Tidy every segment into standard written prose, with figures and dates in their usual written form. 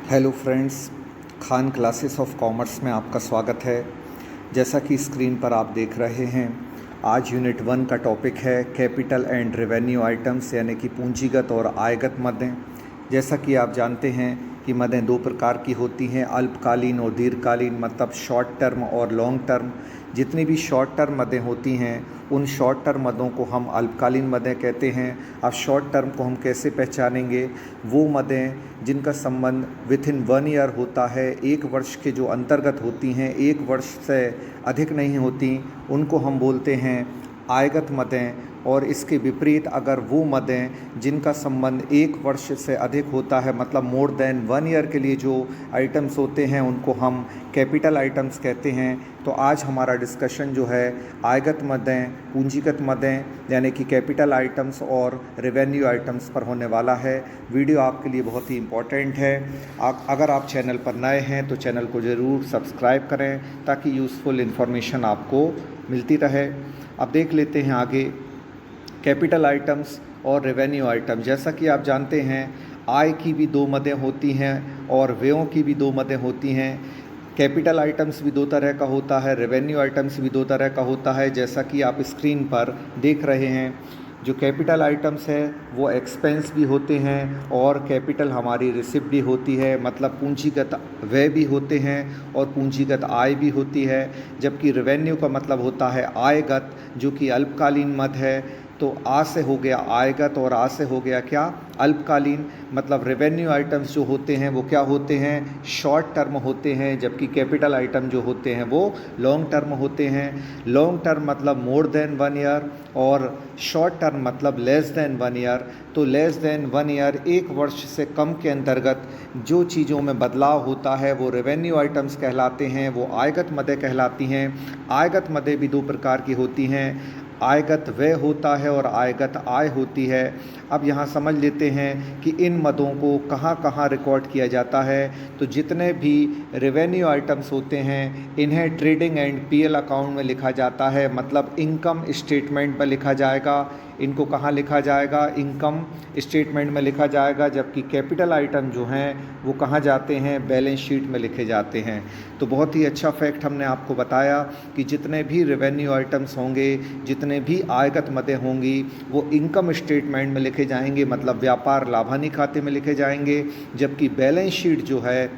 Hello friends, Khan classes of commerce में आपका स्वागत है। जैसा कि स्क्रीन पर आप देख रहे हैं, आज यूनिट 1 का टॉपिक है कैपिटल एंड रेवेन्यू आइटम्स, यानी कि पूंजीगत और आयगत मदें। जैसा कि आप जानते हैं कि मदें दो प्रकार की होती हैं, अल्पकालीन और दीर्घकालीन, मतलब शॉर्ट टर्म और लॉन्ग टर्म। जितनी भी शॉर्ट टर्म मदें होती हैं उन शॉर्ट टर्म मदों को हम अल्पकालीन मदें कहते हैं। अब शॉर्ट टर्म को हम कैसे पहचानेंगे? वो मदें जिनका संबंध विथ इन 1 ईयर होता है, 1 वर्ष के जो अंतर्गत होती हैं, 1 वर्ष से अधिक नहीं होती, उनको हम बोलते हैं आयगत मदें। और इसके विपरीत अगर वो मदें जिनका संबंध 1 वर्ष से अधिक होता है, मतलब मोर देन 1 ईयर के लिए जो आइटम्स होते हैं, उनको हम कैपिटल आइटम्स कहते हैं। तो आज हमारा डिस्कशन जो है आयगत मदें, पूंजीगत मदें यानी कि कैपिटल आइटम्स और रेवेन्यू आइटम्स पर होने वाला है। वीडियो आपके लिए बहुत ही इम्पोर्टेंट है। अगर आप चैनल पर नए हैं तो चैनल को ज़रूर सब्सक्राइब करें ताकि यूज़फुल इन्फॉर्मेशन आपको मिलती रहे। अब देख लेते हैं आगे कैपिटल आइटम्स और रेवेन्यू आइटम। जैसा कि आप जानते हैं, आय की भी 2 मदें होती हैं और व्ययों की भी 2 मदें होती हैं। कैपिटल आइटम्स भी 2 तरह का होता है, रेवेन्यू आइटम्स भी 2 तरह का होता है। जैसा कि आप स्क्रीन पर देख रहे हैं, जो कैपिटल आइटम्स है वो एक्सपेंस भी होते हैं और कैपिटल हमारी रिसिप्ट भी होती है, मतलब पूंजीगत व्यय भी होते हैं और पूंजीगत आय भी होती है। जबकि रेवेन्यू का मतलब होता है आयगत, जो कि अल्पकालीन मद है। तो आ से हो गया आयगत और आ से हो गया क्या, अल्पकालीन। मतलब रेवेन्यू आइटम्स जो होते हैं वो क्या होते हैं, शॉर्ट टर्म होते हैं, जबकि कैपिटल आइटम जो होते हैं वो लॉन्ग टर्म होते हैं। लॉन्ग टर्म मतलब मोर देन 1 ईयर और शॉर्ट टर्म मतलब लेस देन 1 ईयर। तो लेस देन 1 ईयर, 1 वर्ष से कम के अंतर्गत जो चीज़ों में बदलाव होता है वो रेवेन्यू आइटम्स कहलाते हैं, वो आयगत मदें कहलाती हैं। आयगत मदें भी 2 प्रकार की होती हैं, आयगत व्यय होता है और आयगत आय होती है। अब यहाँ समझ लेते हैं कि इन मदों को कहाँ कहाँ रिकॉर्ड किया जाता है। तो जितने भी रेवेन्यू आइटम्स होते हैं इन्हें ट्रेडिंग एंड पीएल अकाउंट में लिखा जाता है, मतलब इनकम स्टेटमेंट में लिखा जाएगा। इनको कहाँ लिखा जाएगा, इनकम स्टेटमेंट में लिखा जाएगा। जबकि कैपिटल आइटम जो हैं वो कहाँ जाते हैं, बैलेंस शीट में लिखे जाते हैं। तो बहुत ही अच्छा फैक्ट हमने आपको बताया कि जितने भी रेवेन्यू आइटम्स होंगे, जितने भी आयगत मदें होंगी, वो इनकम स्टेटमेंट में लिखे जाएंगे, मतलब व्यापार लाभानी खाते में लिखे जाएंगे। जबकि बैलेंस शीट जो है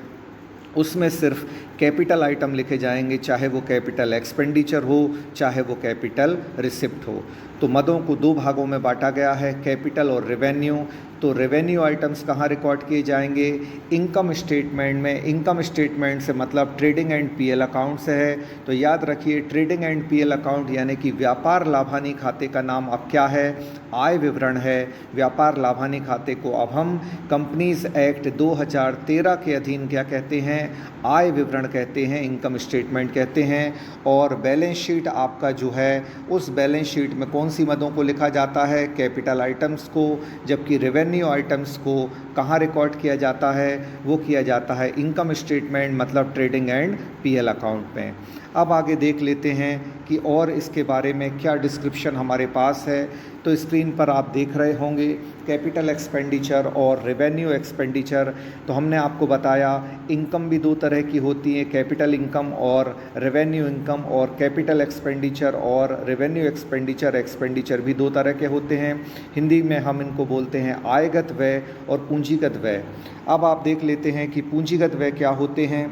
उसमें सिर्फ कैपिटल आइटम लिखे जाएंगे, चाहे वो कैपिटल एक्सपेंडिचर हो, चाहे वो कैपिटल रिसिप्ट हो। तो मदों को 2 भागों में बांटा गया है, कैपिटल और रेवेन्यू। तो रेवेन्यू आइटम्स कहाँ रिकॉर्ड किए जाएंगे, इनकम स्टेटमेंट में। इनकम स्टेटमेंट से मतलब ट्रेडिंग एंड पीएल अकाउंट से है। तो याद रखिए, ट्रेडिंग एंड पीएल अकाउंट यानी कि व्यापार लाभानी खाते का नाम अब क्या है, आय विवरण है। व्यापार लाभानी खाते को अब हम कंपनीज एक्ट 2013 के अधीन क्या कहते हैं, आय विवरण कहते हैं, इनकम स्टेटमेंट कहते हैं। और बैलेंस शीट आपका जो है, उस बैलेंस शीट में कौन सी मदों को लिखा जाता है, कैपिटल आइटम्स को। जबकि रेवेन्यू आइटम्स को कहाँ रिकॉर्ड किया जाता है, वो किया जाता है इनकम स्टेटमेंट, मतलब ट्रेडिंग एंड पीएल अकाउंट में। अब आगे देख लेते हैं कि और इसके बारे में क्या डिस्क्रिप्शन हमारे पास है। तो स्क्रीन पर आप देख रहे होंगे कैपिटल एक्सपेंडिचर और रेवेन्यू एक्सपेंडिचर। तो हमने आपको बताया इनकम भी 2 तरह की होती है, कैपिटल इनकम और रेवेन्यू इनकम। और कैपिटल एक्सपेंडिचर और रेवेन्यू एक्सपेंडिचर भी 2 तरह के होते हैं। हिंदी में हम इनको बोलते हैं आयगत व्यय और पूंजीगत व्यय। अब आप देख लेते हैं कि पूंजीगत व्यय क्या होते हैं।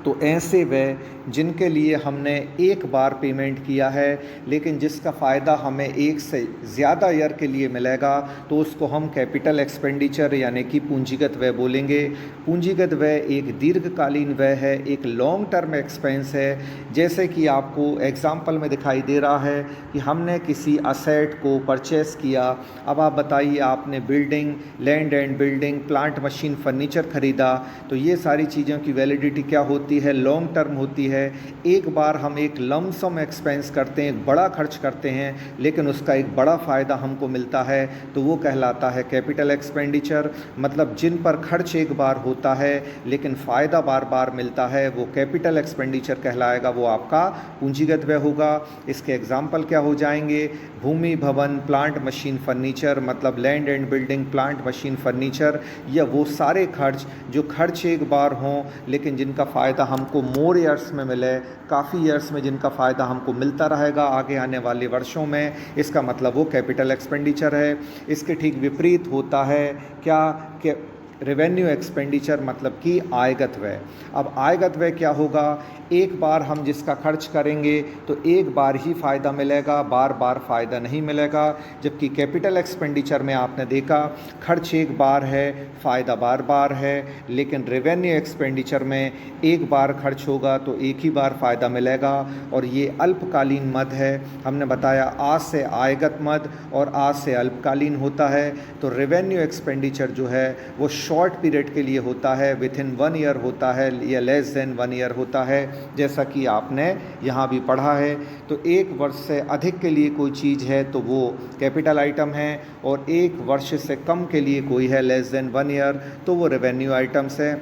तो ऐसे व्यय जिनके लिए हमने एक बार पेमेंट किया है, लेकिन जिसका फ़ायदा हमें 1 से ज़्यादा ईयर के लिए मिलेगा, तो उसको हम कैपिटल एक्सपेंडिचर यानी कि पूंजीगत व्यय बोलेंगे। पूंजीगत व्यय एक दीर्घकालीन व्यय है, एक लॉन्ग टर्म एक्सपेंस है। जैसे कि आपको एग्जाम्पल में दिखाई दे रहा है कि हमने किसी असेट को परचेस किया। अब आप बताइए, आपने building, land and building, plant, machine, furniture ख़रीदा। तो ये सारी चीज़ों की वैलिडिटी क्या होती होती है लॉन्ग टर्म होती है। एक बार हम एक लम्प सम एक्सपेंस करते हैं, एक बड़ा खर्च करते हैं, लेकिन उसका एक बड़ा फ़ायदा हमको मिलता है, तो वो कहलाता है कैपिटल एक्सपेंडिचर। मतलब जिन पर खर्च एक बार होता है लेकिन फ़ायदा बार बार मिलता है, वो कैपिटल एक्सपेंडिचर कहलाएगा, वो आपका पूंजीगत व्यय होगा। इसके एग्जाम्पल क्या हो जाएंगे? भूमि, भवन, प्लांट, मशीन, फर्नीचर, मतलब land and building, plant, machine, furniture, या वो सारे खर्च जो खर्च एक बार हों लेकिन जिनका फ़ायदा हमको मोर ईयर्स में मिले, काफ़ी ईयर्स में जिनका फ़ायदा हमको मिलता रहेगा आगे आने वाले वर्षों में, इसका मतलब वो कैपिटल एक्सपेंडिचर है। इसके ठीक विपरीत होता है क्या कि रेवेन्यू एक्सपेंडिचर, मतलब कि आयगत व्यय। अब आयगत व्यय क्या होगा? एक बार हम जिसका खर्च करेंगे तो एक बार ही फ़ायदा मिलेगा, बार बार फ़ायदा नहीं मिलेगा। जबकि कैपिटल एक्सपेंडिचर में आपने देखा खर्च एक बार है, फ़ायदा बार बार है, लेकिन रेवेन्यू एक्सपेंडिचर में एक बार खर्च होगा तो एक ही बार फ़ायदा मिलेगा, और ये अल्पकालीन मद है। हमने बताया आज से आयगत मद और आज से अल्पकालीन होता है। तो रेवेन्यू एक्सपेंडिचर जो है वो शॉर्ट पीरियड के लिए होता है, विथ इन 1 ईयर होता है या लेस देन 1 ईयर होता है, जैसा कि आपने यहाँ भी पढ़ा है। तो 1 वर्ष से अधिक के लिए कोई चीज़ है तो वो कैपिटल आइटम है, और 1 वर्ष से कम के लिए कोई है लेस देन 1 ईयर तो वो रेवेन्यू आइटम्स है।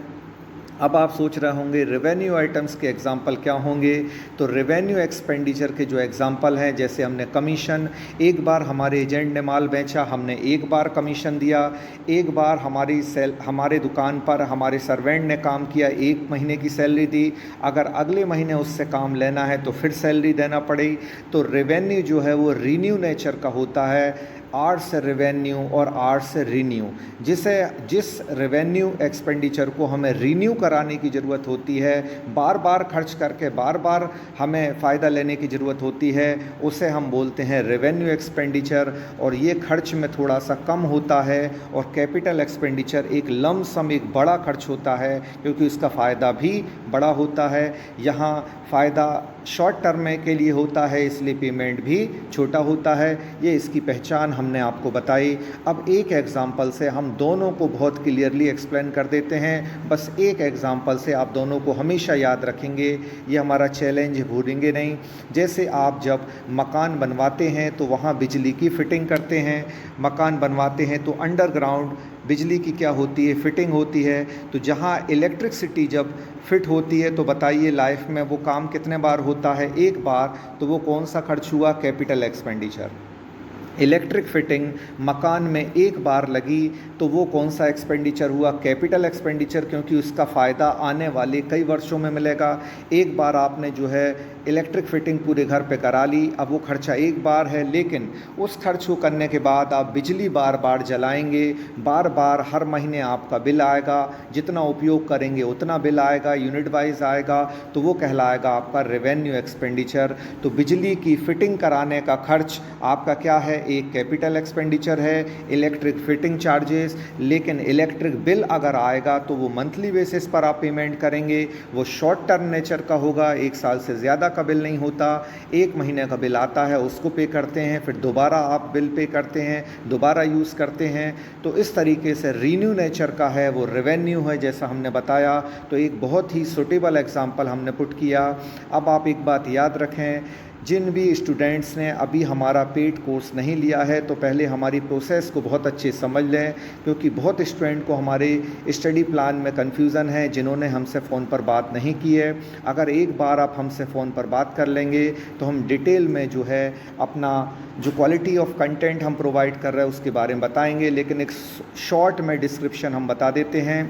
अब आप सोच रहे होंगे रेवेन्यू आइटम्स के एग्जाम्पल क्या होंगे? तो रेवेन्यू एक्सपेंडिचर के जो एग्जाम्पल हैं, जैसे हमने कमीशन, एक बार हमारे एजेंट ने माल बेचा, हमने एक बार कमीशन दिया। एक बार हमारे दुकान पर हमारे सर्वेंट ने काम किया, 1 महीने की सैलरी दी, अगर अगले महीने उससे काम लेना है तो फिर सैलरी देना पड़ेगी। तो रेवेन्यू जो है वो रीन्यू नेचर का होता है, आर से रेवेन्यू और आर से रीन्यू। जिस रेवेन्यू एक्सपेंडिचर को हमें रीन्यू कराने की ज़रूरत होती है, बार बार खर्च करके बार बार हमें फ़ायदा लेने की ज़रूरत होती है, उसे हम बोलते हैं रेवेन्यू एक्सपेंडिचर, और ये खर्च में थोड़ा सा कम होता है। और कैपिटल एक्सपेंडिचर एक लम सम, एक बड़ा खर्च होता है, क्योंकि उसका फ़ायदा भी बड़ा होता है। यहाँ फ़ायदा शॉर्ट टर्म के लिए होता है, इसलिए पेमेंट भी छोटा होता है। ये इसकी पहचान हमने आपको बताई। अब एक एग्ज़ाम्पल से हम दोनों को बहुत क्लियरली एक्सप्लेन कर देते हैं। बस एक एग्ज़ाम्पल से आप दोनों को हमेशा याद रखेंगे, ये हमारा चैलेंज भूलेंगे नहीं। जैसे आप जब मकान बनवाते हैं तो वहाँ बिजली की फ़िटिंग करते हैं, मकान बनवाते हैं तो अंडरग्राउंड बिजली की क्या होती है? फिटिंग होती है। तो जहाँ इलेक्ट्रिसिटी जब फिट होती है तो बताइए लाइफ में वो काम कितने बार होता है? एक बार। तो वो कौन सा खर्च हुआ? Capital expenditure. इलेक्ट्रिक फिटिंग मकान में एक बार लगी तो वो कौन सा एक्सपेंडिचर हुआ? कैपिटल एक्सपेंडिचर, क्योंकि उसका फ़ायदा आने वाले कई वर्षों में मिलेगा। एक बार आपने जो है इलेक्ट्रिक फिटिंग पूरे घर पे करा ली, अब वो खर्चा एक बार है, लेकिन उस खर्च को करने के बाद आप बिजली बार बार जलाएंगे, बार बार हर महीने आपका बिल आएगा, जितना उपयोग करेंगे उतना बिल आएगा, यूनिट वाइज आएगा, तो वो कहलाएगा आपका रेवेन्यू एक्सपेंडिचर। तो बिजली की फिटिंग कराने का खर्च आपका क्या है? एक कैपिटल एक्सपेंडिचर है, इलेक्ट्रिक फिटिंग चार्जेस। लेकिन इलेक्ट्रिक बिल अगर आएगा तो वो मंथली बेसिस पर आप पेमेंट करेंगे, वो शॉर्ट टर्म नेचर का होगा, 1 साल से ज़्यादा का बिल नहीं होता। 1 महीने का बिल आता है उसको पे करते हैं, फिर दोबारा आप बिल पे करते हैं, दोबारा यूज़ करते हैं। तो इस तरीके से रीन्यू नेचर का है, वो रेवेन्यू है, जैसा हमने बताया। तो एक बहुत ही सूटेबल एग्जांपल हमने पुट किया। अब आप एक बात याद रखें, जिन भी स्टूडेंट्स ने अभी हमारा पेड कोर्स नहीं लिया है तो पहले हमारी प्रोसेस को बहुत अच्छे समझ लें, क्योंकि बहुत स्टूडेंट को हमारे स्टडी प्लान में कन्फ्यूज़न है जिन्होंने हमसे फ़ोन पर बात नहीं की है। अगर एक बार आप हमसे फ़ोन पर बात कर लेंगे तो हम डिटेल में जो है अपना जो क्वालिटी ऑफ कंटेंट हम प्रोवाइड कर रहे हैं उसके बारे में बताएंगे। लेकिन एक शॉर्ट में डिस्क्रिप्शन हम बता देते हैं।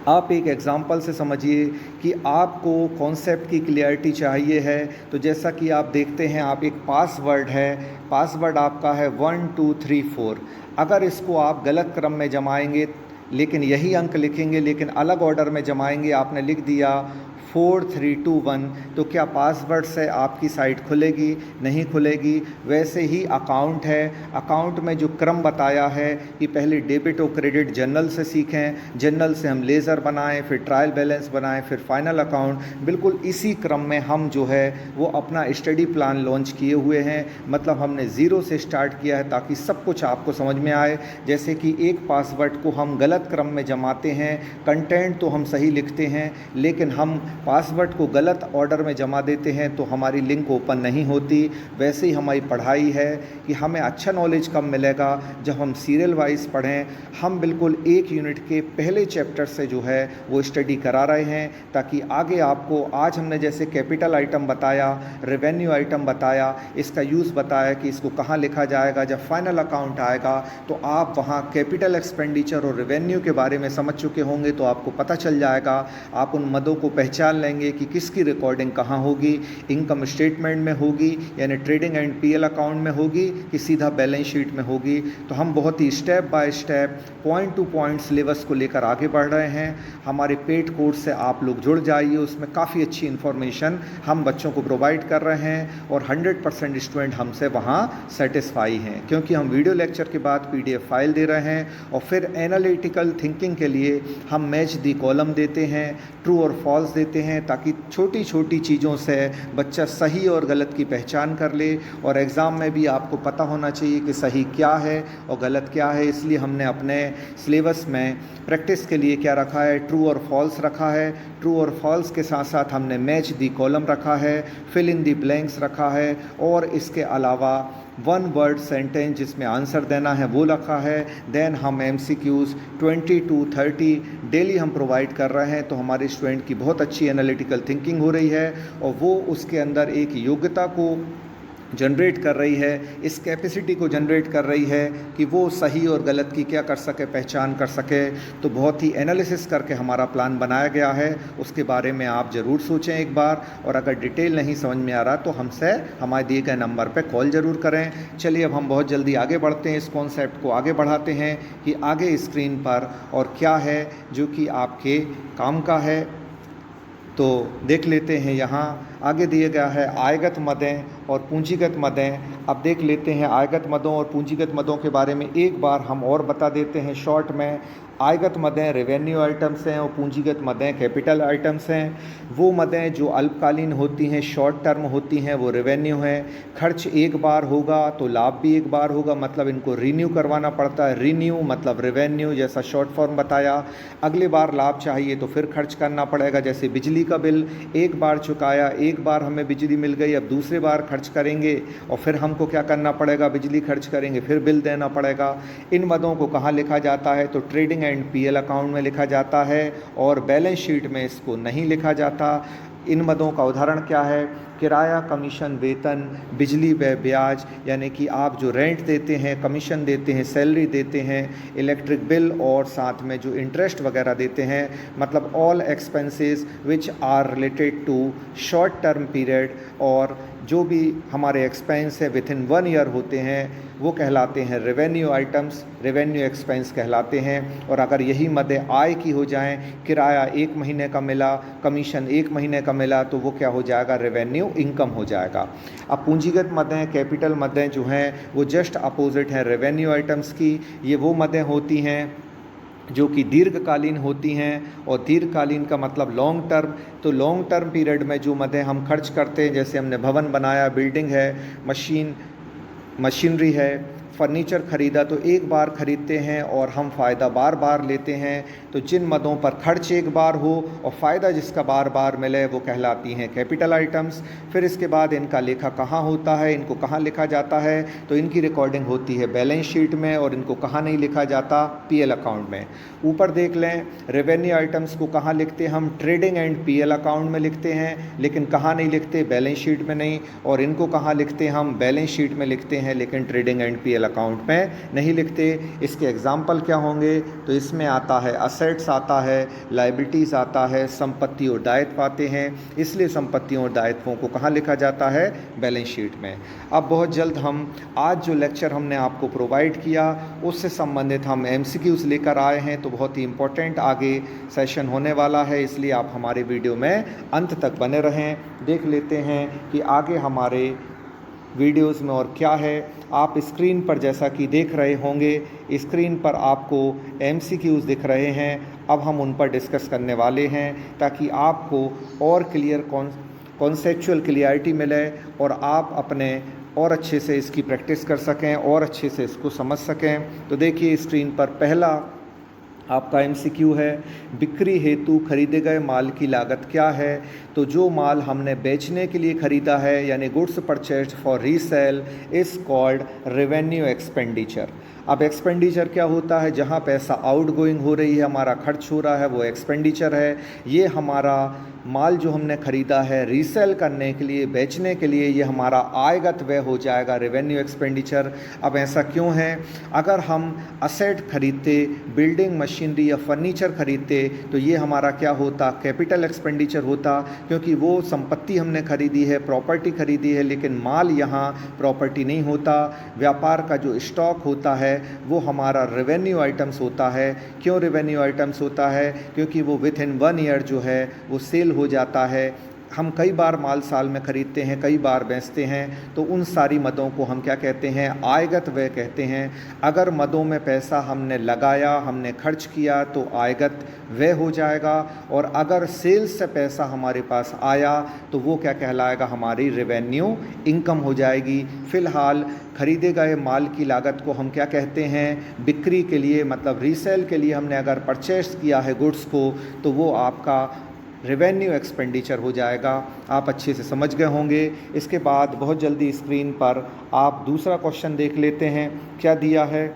आप एक एग्ज़ाम्पल से समझिए कि आपको कॉन्सेप्ट की क्लियरिटी चाहिए है। तो जैसा कि आप देखते हैं, आप एक पासवर्ड है, पासवर्ड आपका है 1 2 3 4। अगर इसको आप गलत क्रम में जमाएंगे, लेकिन यही अंक लिखेंगे लेकिन अलग ऑर्डर में जमाएंगे, आपने लिख दिया 4321। तो क्या पासवर्ड से आपकी साइट खुलेगी? नहीं खुलेगी। वैसे ही अकाउंट है, अकाउंट में जो क्रम बताया है कि पहले डेबिट और क्रेडिट जनरल से सीखें, जनरल से हम लेज़र बनाएं, फिर ट्रायल बैलेंस बनाएं, फिर फाइनल अकाउंट, बिल्कुल इसी क्रम में हम जो है वो अपना स्टडी प्लान लॉन्च किए हुए हैं। मतलब हमने ज़ीरो से स्टार्ट किया है ताकि सब कुछ आपको समझ में आए। जैसे कि एक पासवर्ड को हम गलत क्रम में जमाते हैं, कंटेंट तो हम सही लिखते हैं लेकिन हम पासवर्ड को गलत ऑर्डर में जमा देते हैं तो हमारी लिंक ओपन नहीं होती। वैसे ही हमारी पढ़ाई है कि हमें अच्छा नॉलेज कब मिलेगा, जब हम सीरियल वाइज पढ़ें। हम बिल्कुल एक यूनिट के पहले चैप्टर से जो है वो स्टडी करा रहे हैं ताकि आगे आपको, आज हमने जैसे कैपिटल आइटम बताया, रेवेन्यू आइटम बताया, इसका यूज़ बताया कि इसको कहाँ लिखा जाएगा, जब फाइनल अकाउंट आएगा तो आप वहाँ कैपिटल एक्सपेंडिचर और रेवेन्यू के बारे में समझ चुके होंगे तो आपको पता चल जाएगा। आप उन मदों को पहचान लेंगे कि किसकी रिकॉर्डिंग कहाँ होगी, इनकम स्टेटमेंट में होगी यानी ट्रेडिंग एंड पीएल अकाउंट में होगी कि सीधा बैलेंस शीट में होगी। तो हम बहुत ही step by step, point to point syllabus को लेकर आगे बढ़ रहे हैं। हमारे पेड कोर्स से आप लोग जुड़ जाइए, उसमें काफ़ी अच्छी इन्फॉर्मेशन हम बच्चों को प्रोवाइड कर रहे हैं और 100% स्टूडेंट हमसे वहाँ सेटिस्फाई हैं क्योंकि हम वीडियो लेक्चर के बाद PDF फाइल दे रहे हैं और फिर एनालिटिकल थिंकिंग के लिए हम मैच दी कॉलम देते हैं, ट्रू और फॉल्स देते हैं ताकि छोटी छोटी चीज़ों से बच्चा सही और गलत की पहचान कर ले। और एग्ज़ाम में भी आपको पता होना चाहिए कि सही क्या है और गलत क्या है। इसलिए हमने अपने सिलेबस में प्रैक्टिस के लिए क्या रखा है, ट्रू और फॉल्स रखा है। ट्रू और फॉल्स के साथ साथ हमने मैच दी कॉलम रखा है, फिल इन दी ब्लैंक्स रखा है और इसके अलावा वन वर्ड सेंटेंस जिसमें आंसर देना है वो रखा है। देन हम MCQs 20 to 30 डेली हम प्रोवाइड कर रहे हैं। तो हमारे स्टूडेंट की बहुत अच्छी एनालिटिकल थिंकिंग हो रही है और वो उसके अंदर एक योग्यता को जनरेट कर रही है, इस कैपेसिटी को जनरेट कर रही है कि वो सही और गलत की क्या कर सके, पहचान कर सके। तो बहुत ही एनालिसिस करके हमारा प्लान बनाया गया है, उसके बारे में आप ज़रूर सोचें एक बार। और अगर डिटेल नहीं समझ में आ रहा तो हमसे हमारे दिए गए नंबर पे कॉल ज़रूर करें। चलिए अब हम बहुत जल्दी आगे बढ़ते हैं, इस कॉन्सेप्ट को आगे बढ़ाते हैं कि आगे स्क्रीन पर और क्या है जो कि आपके काम का है। तो देख लेते हैं, यहाँ आगे दिए गया है आयगत मदें और पूंजीगत मदें। अब देख लेते हैं आयगत मदों और पूंजीगत मदों के बारे में एक बार हम और बता देते हैं शॉर्ट में। आयगत मदें रेवेन्यू आइटम्स हैं और पूंजीगत मदें कैपिटल आइटम्स हैं। वो मदें जो अल्पकालीन होती हैं, शॉर्ट टर्म होती हैं, वो रेवेन्यू हैं। खर्च एक बार होगा तो लाभ भी एक बार होगा, मतलब इनको रीन्यू करवाना पड़ता है। रीन्यू मतलब रेवेन्यू, जैसा शॉर्ट फॉर्म बताया। अगले बार लाभ चाहिए तो फिर खर्च करना पड़ेगा, जैसे बिजली का बिल एक बार चुकाया, एक बार हमें बिजली मिल गई, अब दूसरे बार खर्च करेंगे और फिर हमको क्या करना पड़ेगा, बिजली खर्च करेंगे, फिर बिल देना पड़ेगा। इन मदों को कहाँ लिखा जाता है, तो ट्रेडिंग एंड पीएल अकाउंट में लिखा जाता है और बैलेंस शीट में इसको नहीं लिखा जाता। इन मदों का उदाहरण क्या है, किराया, कमीशन, वेतन, बिजली व ब्याज, यानी कि आप जो रेंट देते हैं, कमीशन देते हैं, सैलरी देते हैं, इलेक्ट्रिक बिल और साथ में जो इंटरेस्ट वगैरह देते हैं, मतलब all expenses which are related to short term period. और जो भी हमारे एक्सपेंस है विद इन 1 ईयर होते हैं वो कहलाते हैं रेवेन्यू आइटम्स, रेवेन्यू एक्सपेंस कहलाते हैं। और अगर यही मदें आय की हो जाएं, किराया 1 महीने का मिला, कमीशन 1 महीने का मिला, तो वो क्या हो जाएगा, रेवेन्यू इनकम हो जाएगा। अब पूंजीगत मदें, कैपिटल मदें जो हैं वो जस्ट अपोजिट हैं रेवेन्यू आइटम्स की। ये वो मदें होती हैं जो कि दीर्घकालीन होती हैं और दीर्घकालीन का मतलब लॉन्ग टर्म। तो लॉन्ग टर्म पीरियड में जो मदें हम खर्च करते हैं, जैसे हमने भवन बनाया, बिल्डिंग है, मशीनरी है, फर्नीचर ख़रीदा, तो एक बार ख़रीदते हैं और हम फ़ायदा बार बार लेते हैं। तो जिन मदों पर खर्च एक बार हो और फ़ायदा जिसका बार बार मिले वो कहलाती हैं कैपिटल आइटम्स। फिर इसके बाद इनका लेखा कहाँ होता है, इनको कहाँ लिखा जाता है, तो इनकी रिकॉर्डिंग होती है बैलेंस शीट में और इनको कहाँ नहीं लिखा जाता, पीएल अकाउंट में। ऊपर देख लें, रेवेन्यू आइटम्स को कहाँ लिखते हैं हम, ट्रेडिंग एंड पीएल अकाउंट में लिखते हैं, लेकिन कहाँ नहीं लिखते, बैलेंस शीट में नहीं। और इनको कहाँ लिखते हैं हम, बैलेंस शीट में लिखते हैं लेकिन trading and PL L account में नहीं लिखते। इसके एग्जाम्पल क्या होंगे, तो इसमें आता है असेट्स आता है, लाइबिलिटीज़ आता है, संपत्ति और दायित्व आते हैं। इसलिए संपत्तियों और दायित्वों को कहाँ लिखा जाता है, बैलेंस शीट में। अब बहुत जल्द हम आज जो लेक्चर हमने आपको प्रोवाइड किया उससे संबंधित हम MCQs लेकर आए हैं, तो बहुत ही इम्पोर्टेंट आगे सेशन होने वाला है, इसलिए आप हमारे वीडियो में अंत तक बने रहें। देख लेते हैं कि आगे हमारे वीडियोस में और क्या है। आप स्क्रीन पर जैसा कि देख रहे होंगे, स्क्रीन पर आपको MCQs दिख रहे हैं। अब हम उन पर डिस्कस करने वाले हैं ताकि आपको और क्लियर कॉन्सेप्चुअल क्लियरिटी मिले और आप अपने और अच्छे से इसकी प्रैक्टिस कर सकें और अच्छे से इसको समझ सकें। तो देखिए स्क्रीन पर पहला आपका MCQ है, बिक्री हेतु खरीदे गए माल की लागत क्या है। तो जो माल हमने बेचने के लिए ख़रीदा है यानी goods purchased for resale is called revenue expenditure. अब एक्सपेंडिचर क्या होता है, जहाँ पैसा आउटगोइंग हो रही है, हमारा खर्च हो रहा है, वो एक्सपेंडिचर है। ये हमारा माल जो हमने ख़रीदा है रीसेल करने के लिए, बेचने के लिए, ये हमारा आयगत व्यय हो जाएगा, रेवेन्यू एक्सपेंडिचर। अब ऐसा क्यों है, अगर हम असेट खरीदते, बिल्डिंग मशीनरी या फर्नीचर खरीदते, तो ये हमारा क्या होता, कैपिटल एक्सपेंडिचर होता, क्योंकि वो संपत्ति हमने खरीदी है, प्रॉपर्टी खरीदी है, लेकिन माल यहाँ प्रॉपर्टी नहीं होता। व्यापार का जो स्टॉक होता है वो हमारा रेवेन्यू आइटम्स होता है। क्यों रेवेन्यू आइटम्स होता है, क्योंकि वो विथ इन 1 ईयर जो है वो सेल हो जाता है। हम कई बार माल साल में ख़रीदते हैं, कई बार बेचते हैं, तो उन सारी मदों को हम क्या कहते हैं, आयगत व्यय कहते हैं। अगर मदों में पैसा हमने लगाया, हमने खर्च किया, तो आयगत व्यय हो जाएगा। और अगर सेल्स से पैसा हमारे पास आया तो वो क्या कहलाएगा, हमारी रेवेन्यू इनकम हो जाएगी। फ़िलहाल खरीदे गए माल की लागत को हम क्या कहते हैं, बिक्री के लिए मतलब रीसेल के लिए हमने अगर परचेस किया है गुड्स को, तो वो आपका रेवेन्यू एक्सपेंडिचर हो जाएगा। आप अच्छे से समझ गए होंगे। इसके बाद बहुत जल्दी स्क्रीन पर आप दूसरा क्वेश्चन देख लेते हैं, क्या दिया है,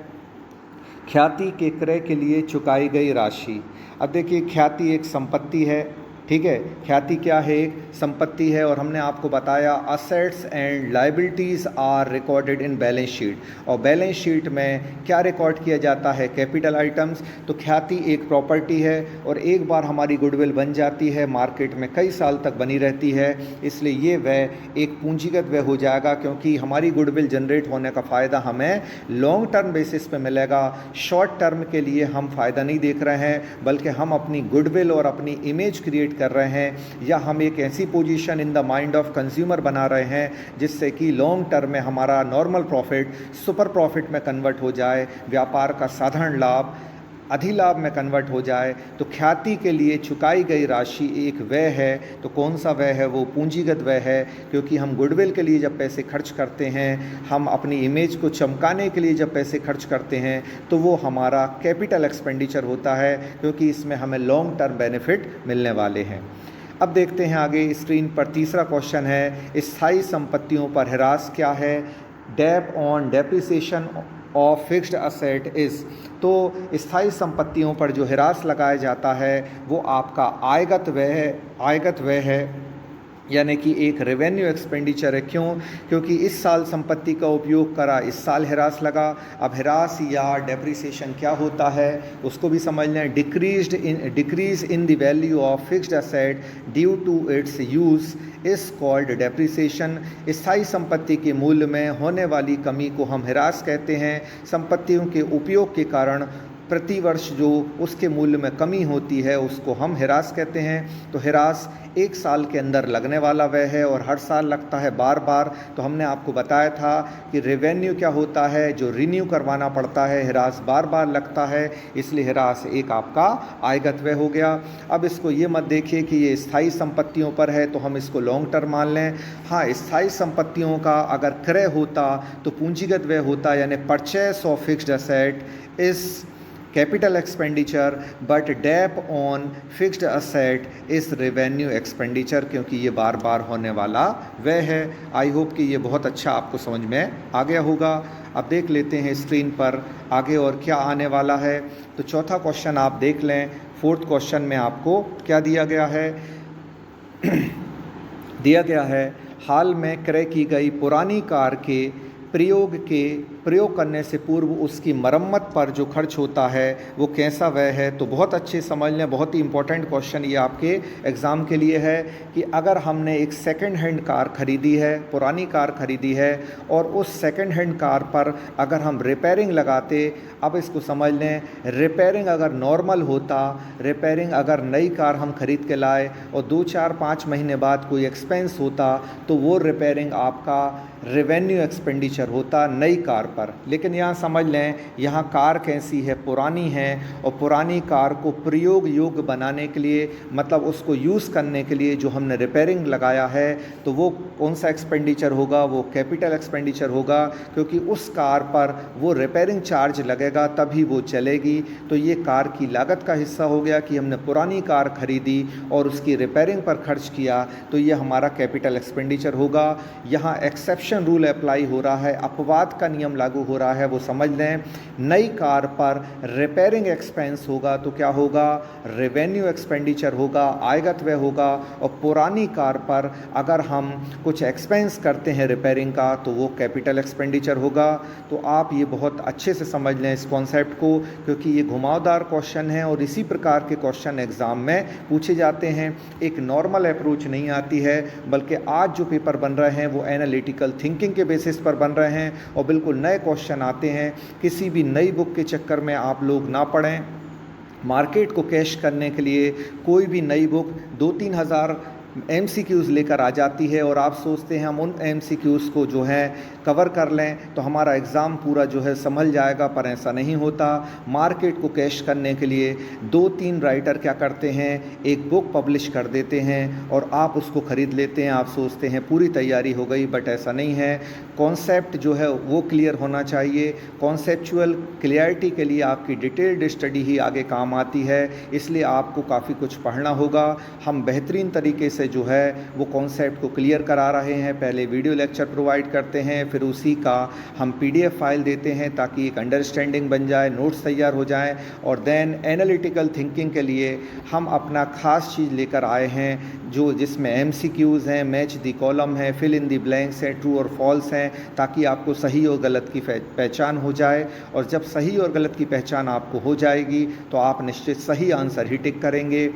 ख्याति के क्रय के लिए चुकाई गई राशि। अब देखिए ख्याति एक संपत्ति है, ठीक है, ख्याति क्या है, एक संपत्ति है। और हमने आपको बताया assets and liabilities are recorded in balance sheet, और बैलेंस शीट में क्या रिकॉर्ड किया जाता है, कैपिटल आइटम्स। तो ख्याति एक प्रॉपर्टी है और एक बार हमारी गुडविल बन जाती है, मार्केट में कई साल तक बनी रहती है, इसलिए ये व्यय एक पूंजीगत व्यय हो जाएगा, क्योंकि हमारी गुडविल जनरेट होने का फ़ायदा हमें लॉन्ग टर्म बेसिस पे मिलेगा। शॉर्ट टर्म के लिए हम फ़ायदा नहीं देख रहे हैं, बल्कि हम अपनी गुडविल और अपनी इमेज क्रिएट कर रहे हैं, या हम एक ऐसी position in the mind of consumer बना रहे हैं जिससे कि लॉन्ग टर्म में हमारा नॉर्मल प्रॉफिट सुपर प्रॉफिट में कन्वर्ट हो जाए, व्यापार का साधारण लाभ अधिलाभ में कन्वर्ट हो जाए। तो ख्याति के लिए चुकाई गई राशि एक व्यय है। तो कौन सा व्यय है, वो पूंजीगत व्यय है, क्योंकि हम गुडविल के लिए जब पैसे खर्च करते हैं, हम अपनी इमेज को चमकाने के लिए जब पैसे खर्च करते हैं, तो वो हमारा कैपिटल एक्सपेंडिचर होता है, क्योंकि इसमें हमें लॉन्ग टर्म बेनिफिट मिलने वाले हैं। अब देखते हैं आगे स्क्रीन पर तीसरा क्वेश्चन है, स्थायी संपत्तियों पर ह्रास क्या है, dep on depreciation of fixed asset is. तो स्थायी संपत्तियों पर जो ह्रास लगाया जाता है वो आपका आयगत व्यय है, यानी कि एक रेवेन्यू एक्सपेंडिचर है। क्यों, क्योंकि इस साल संपत्ति का उपयोग करा, इस साल ह्रास लगा। अब ह्रास या डेप्रिसिएशन क्या होता है उसको भी समझ लें। Decrease in the value of fixed asset due to its use is called depreciation. स्थायी संपत्ति के मूल्य में होने वाली कमी को हम ह्रास कहते हैं। संपत्तियों के उपयोग के कारण प्रति वर्ष जो उसके मूल्य में कमी होती है उसको हम ह्रास कहते हैं। तो ह्रास एक साल के अंदर लगने वाला व्यय है और हर साल लगता है बार बार। तो हमने आपको बताया था कि रेवेन्यू क्या होता है, जो रिन्यू करवाना पड़ता है, ह्रास बार बार लगता है, इसलिए ह्रास एक आपका आयगत व्यय हो गया। अब इसको ये मत देखिए कि ये स्थायी संपत्तियों पर है तो हम इसको लॉन्ग टर्म मान लें। हाँ, स्थायी संपत्तियों का अगर क्रय होता तो पूंजीगत व्यय होता, यानी purchase of fixed asset is capital expenditure, but dep on fixed asset is revenue expenditure, क्योंकि ये बार बार होने वाला व्यय है। आई होप कि ये बहुत अच्छा आपको समझ में आ गया होगा। अब देख लेते हैं स्क्रीन पर आगे और क्या आने वाला है। तो चौथा क्वेश्चन आप देख लें। फोर्थ क्वेश्चन में आपको क्या दिया गया है दिया गया है हाल में क्रय की गई पुरानी कार के प्रयोग के प्रयोग करने से पूर्व उसकी मरम्मत पर जो खर्च होता है वो कैसा व्यय है। तो बहुत अच्छे समझ लें, बहुत ही इंपॉर्टेंट क्वेश्चन ये आपके एग्ज़ाम के लिए है कि अगर हमने एक सेकंड हैंड कार खरीदी है, पुरानी कार खरीदी है, और उस सेकंड हैंड कार पर अगर हम रिपेयरिंग लगाते, अब इसको समझ लें, रिपेयरिंग अगर नॉर्मल होता, रिपेयरिंग अगर नई कार हम खरीद के लाए और 2-4-5 महीने बाद कोई एक्सपेंस होता, तो वो रिपेयरिंग आपका रेवेन्यू एक्सपेंडिचर होता नई कार पर। लेकिन यहाँ समझ लें, यहाँ कार कैसी है, पुरानी है, और पुरानी कार को प्रयोग योग्य बनाने के लिए, मतलब उसको यूज़ करने के लिए जो हमने रिपेयरिंग लगाया है, तो वो कौन सा एक्सपेंडिचर होगा, वो कैपिटल एक्सपेंडिचर होगा, क्योंकि उस कार पर वो रिपेयरिंग चार्ज लगेगा तभी वो चलेगी। तो ये कार की लागत का हिस्सा हो गया कि हमने पुरानी कार खरीदी और उसकी रिपेयरिंग पर खर्च किया, तो ये हमारा कैपिटल एक्सपेंडिचर होगा। यहाँ एक्सेप्शन रूल अप्लाई हो रहा है, अपवाद का नियम लागू हो रहा है, वो समझ लें। नई कार पर रिपेयरिंग एक्सपेंस होगा तो क्या होगा, रेवेन्यू एक्सपेंडिचर होगा, आयगत व्यय होगा। और पुरानी कार पर अगर हम कुछ एक्सपेंस करते हैं रिपेयरिंग का, तो वो कैपिटल एक्सपेंडिचर होगा। तो आप ये बहुत अच्छे से समझ लें इस कॉन्सेप्ट को, क्योंकि ये घुमावदार क्वेश्चन है और इसी प्रकार के क्वेश्चन एग्ज़ाम में पूछे जाते हैं। एक नॉर्मल अप्रोच नहीं आती है, बल्कि आज जो पेपर बन रहे हैं वो एनालिटिकल थिंकिंग के बेसिस पर बन रहे हैं और बिल्कुल नए क्वेश्चन आते हैं। किसी भी नई बुक के चक्कर में आप लोग ना पढ़ें। मार्केट को कैश करने के लिए कोई भी नई बुक 2-3 हज़ार MCQs लेकर आ जाती है और आप सोचते हैं हम उन MCQs को जो है कवर कर लें तो हमारा एग्ज़ाम पूरा जो है संभल जाएगा, पर ऐसा नहीं होता। मार्केट को कैश करने के लिए 2-3 राइटर क्या करते हैं, एक बुक पब्लिश कर देते हैं और आप उसको ख़रीद लेते हैं। आप सोचते हैं पूरी तैयारी हो गई, बट ऐसा नहीं है। कॉन्सेप्ट जो है वो क्लियर होना चाहिए। कॉन्सेप्चुअल क्लियरिटी के लिए आपकी डिटेल्ड स्टडी ही आगे काम आती है, इसलिए आपको काफ़ी कुछ पढ़ना होगा। हम बेहतरीन तरीके से जो है वो कॉन्सेप्ट को क्लियर करा रहे हैं। पहले वीडियो लेक्चर प्रोवाइड करते हैं, फिर उसी का हम PDF फाइल देते हैं ताकि एक अंडरस्टैंडिंग बन जाए, नोट्स तैयार हो जाएं, और देन एनालिटिकल थिंकिंग के लिए हम अपना ख़ास चीज़ लेकर आए हैं जो जिसमें MCQs हैं, मैच दी कॉलम है, फिल इन दी ब्लैंक्स हैं, ट्रू और फॉल्स हैं, ताकि आपको सही और गलत की पहचान हो जाए। और जब सही और गलत की पहचान आपको हो जाएगी तो आप निश्चित सही आंसर ही टिक करेंगे।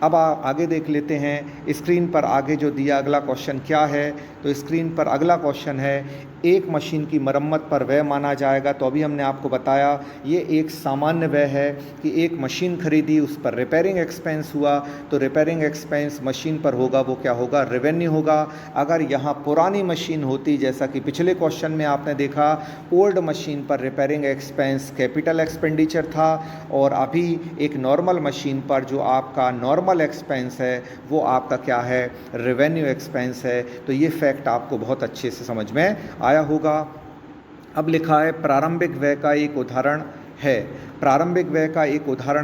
अब आगे देख लेते हैं स्क्रीन पर आगे जो दिया अगला क्वेश्चन क्या है। तो स्क्रीन पर अगला क्वेश्चन है, एक मशीन की मरम्मत पर व्यय माना जाएगा। तो अभी हमने आपको बताया ये एक सामान्य व्यय है कि एक मशीन खरीदी, उस पर रिपेयरिंग एक्सपेंस हुआ, तो रिपेयरिंग एक्सपेंस मशीन पर होगा, वो क्या होगा, रेवेन्यू होगा। अगर यहाँ पुरानी मशीन होती, जैसा कि पिछले क्वेश्चन में आपने देखा, ओल्ड मशीन पर रिपेयरिंग एक्सपेंस कैपिटल एक्सपेंडिचर था, और अभी एक नॉर्मल मशीन पर जो आपका नॉर्मल एक्सपेंस है वो आपका क्या है, रेवेन्यू एक्सपेंस है। तो ये फैक्ट आपको बहुत अच्छे से समझ में आया होगा। अब लिखा है प्रारंभिक व्यय का एक उदाहरण है। प्रारंभिक व्यय का एक उदाहरण